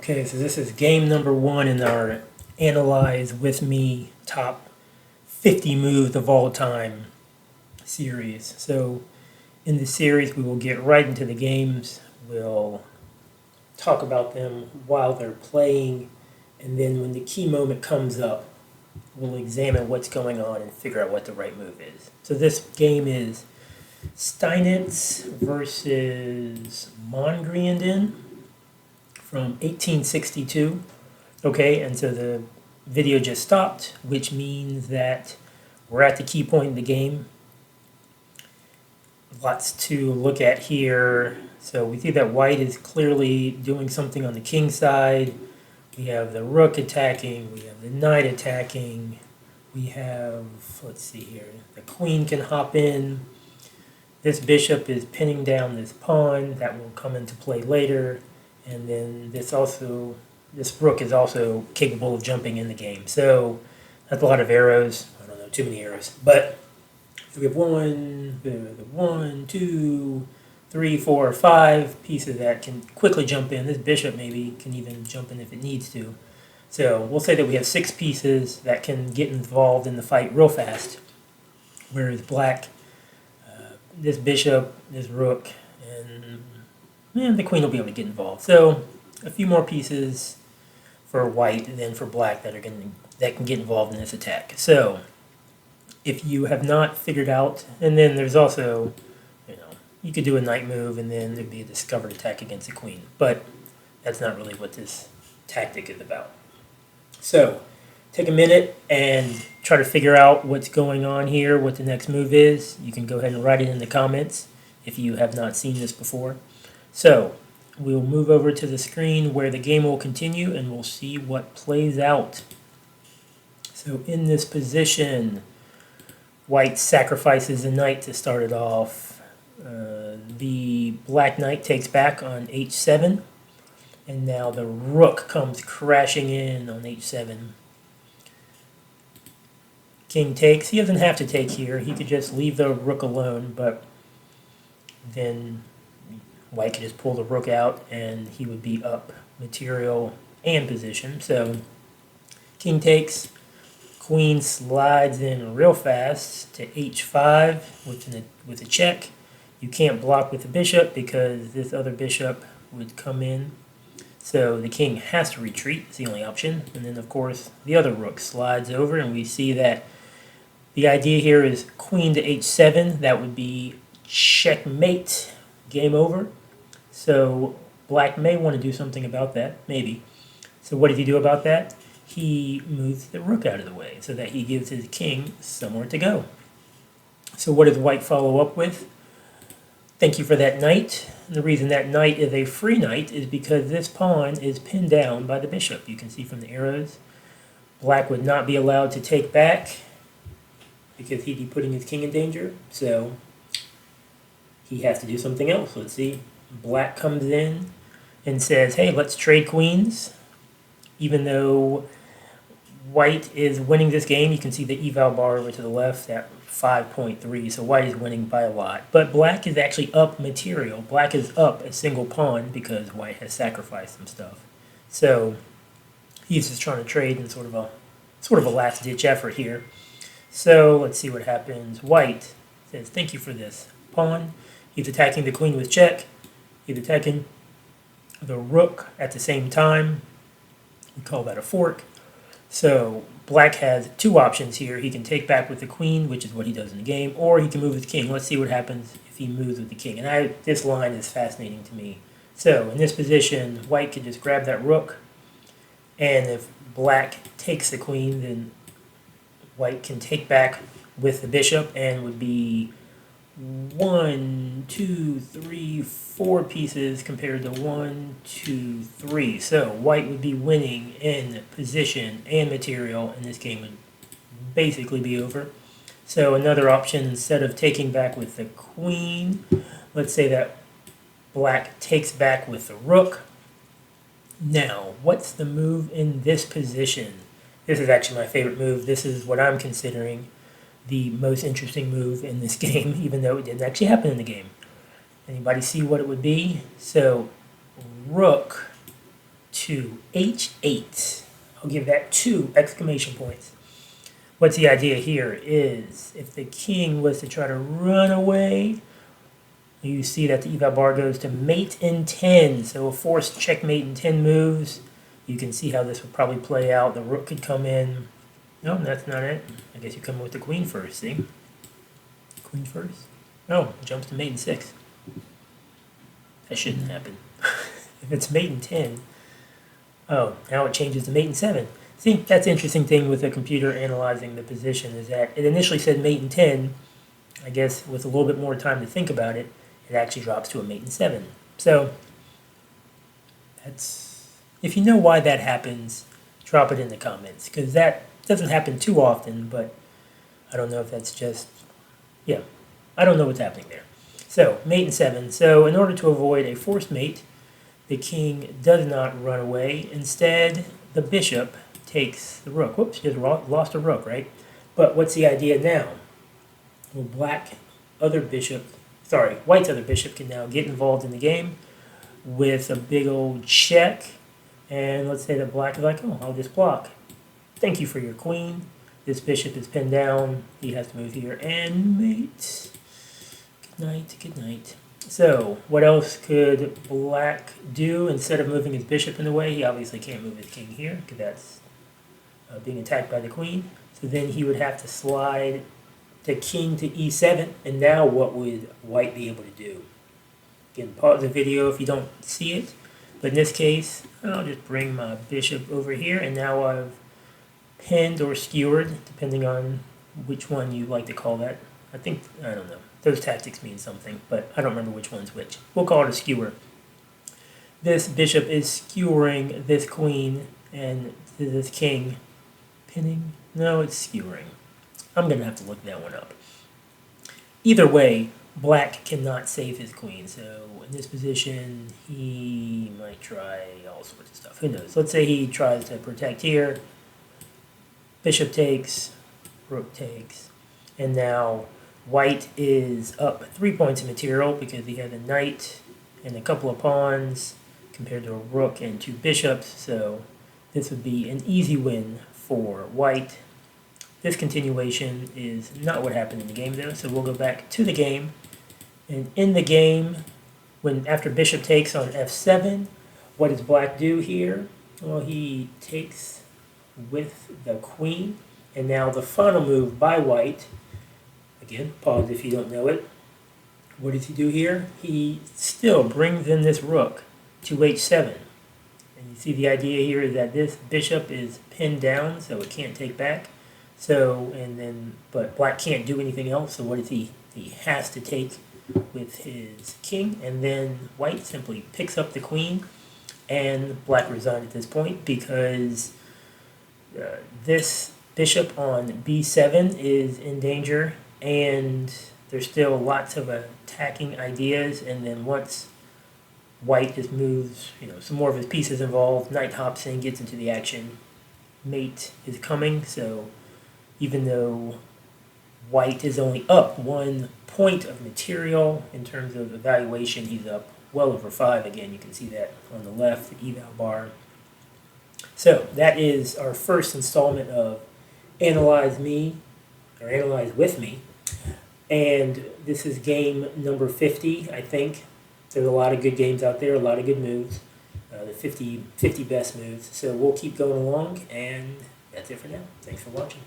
Okay, so this is game number 1 in our Analyze With Me Top 50 Moves of All Time series. So in the series, we will get right into the games. We'll talk about them while they're playing, and then when the key moment comes up, we'll examine what's going on and figure out what the right move is. So this game is Steinitz versus Mongredien from 1862. Okay, and so the video just stopped, which means that we're at the key point in the game. Lots to look at here. So we see that white is clearly doing something on the king side. We have the rook attacking, we have the knight attacking, we have, let's see here, the queen can hop in. This bishop is pinning down this pawn, that will come into play later. And then this rook is also capable of jumping in the game. So that's a lot of arrows. I don't know, too many arrows. But so we have 1, 2, 3, 4, 5 pieces that can quickly jump in. This bishop maybe can even jump in if it needs to. So we'll say that we have 6 pieces that can get involved in the fight real fast. Whereas black, this bishop, this rook, and the queen will be able to get involved. So a few more pieces for white than for black that can get involved in this attack. So if you have not figured out, and then there's also, you could do a knight move and then there'd be a discovered attack against the queen. But that's not really what this tactic is about. So take a minute and try to figure out what's going on here, what the next move is. You can go ahead and write it in the comments if you have not seen this before. So we'll move over to the screen where the game will continue and we'll see what plays out. So in this position, white sacrifices the knight to start it off. The black knight takes back on h7, and now the rook comes crashing in on h7. King takes. He doesn't have to take here. He could just leave the rook alone, but then white could just pull the rook out and he would be up material and position. So king takes, queen slides in real fast to h5 with a check. You can't block with the bishop because this other bishop would come in. So the king has to retreat, it's the only option. And then of course the other rook slides over, and we see that the idea here is queen to h7. That would be checkmate, game over. So black may want to do something about that, maybe. So what did he do about that? He moves the rook out of the way so that he gives his king somewhere to go. So what does white follow up with? Thank you for that knight. And the reason that knight is a free knight is because this pawn is pinned down by the bishop. You can see from the arrows. Black would not be allowed to take back because he'd be putting his king in danger. So he has to do something else. Let's see. Black comes in and says, hey, let's trade queens. Even though white is winning this game, you can see the eval bar over to the left at 5.3, so white is winning by a lot. But black is actually up material. Black is up a single pawn because white has sacrificed some stuff. So he's just trying to trade in sort of a last-ditch effort here. So let's see what happens. White says, thank you for this pawn. He's attacking the queen with check. He's attacking the rook at the same time. We call that a fork. So black has 2 options here. He can take back with the queen, which is what he does in the game, or he can move with king. Let's see what happens if he moves with the king. And this line is fascinating to me. So in this position, white can just grab that rook, and if black takes the queen, then white can take back with the bishop and would be 1, 2, 3, 4 pieces compared to 1, 2, 3. So white would be winning in position and material, and this game would basically be over. So another option, instead of taking back with the queen, let's say that black takes back with the rook. Now, what's the move in this position? This is actually my favorite move. This is what I'm considering the most interesting move in this game, even though it didn't actually happen in the game. Anybody see what it would be? So rook to H8. I'll give that 2 exclamation points. What's the idea here is if the king was to try to run away, you see that the eval bar goes to mate in 10. So a forced checkmate in 10 moves. You can see how this would probably play out. The rook could come in. No, that's not it. I guess you come in with the queen first, see? Queen first. Oh, jumps to mate in 6. That shouldn't happen. If it's mate in 10, oh, now it changes to mate in 7. See, that's the interesting thing with a computer analyzing the position is that it initially said mate in 10. I guess with a little bit more time to think about it, it actually drops to a mate in 7. So, that's, if you know why that happens, drop it in the comments, because that doesn't happen too often, but I don't know if that's just, yeah, I don't know what's happening there. So, mate in 7. So, in order to avoid a forced mate, the king does not run away. Instead, the bishop takes the rook. Whoops, just lost a rook, right? But what's the idea now? Well, white's other bishop can now get involved in the game with a big old check. And let's say that black is like, oh, I'll just block. Thank you for your queen. This bishop is pinned down. He has to move here and mate. Good night, good night. So, what else could black do instead of moving his bishop in the way? He obviously can't move his king here because that's being attacked by the queen. So then he would have to slide the king to e7. And now what would white be able to do? Again, pause the video if you don't see it. But in this case, I'll just bring my bishop over here. And now I've pinned or skewered, depending on which one you like to call that. I don't know. Those tactics mean something, but I don't remember which one's which. We'll call it a skewer. This bishop is skewering this queen and this king. Pinning? No, it's skewering. I'm going to have to look that one up. Either way, black cannot save his queen. So in this position, he might try all sorts of stuff. Who knows? Let's say he tries to protect here. Bishop takes, rook takes, and now white is up 3 points of material because he has a knight and a couple of pawns compared to a rook and 2 bishops. So this would be an easy win for white. This continuation is not what happened in the game though, so we'll go back to the game. And in the game, after bishop takes on f7, what does black do here? Well, he takes with the queen, and now the final move by white, again, pause if you don't know it. What does he do here? He still brings in this rook to h7. And you see the idea here is that this bishop is pinned down, so it can't take back. So, but black can't do anything else, so what does he? He has to take with his king, and then white simply picks up the queen, and black resigned at this point because this bishop on b7 is in danger, and there's still lots of attacking ideas, and then once white just moves, some more of his pieces involved, knight hops in, gets into the action, mate is coming, so even though white is only up 1 point of material in terms of evaluation, he's up well over 5. Again, you can see that on the left, the eval bar. So that is our first installment of Analyze with me. And this is game number 50, I think. There's a lot of good games out there, a lot of good moves, the 50 best moves. So we'll keep going along, and that's it for now. Thanks for watching.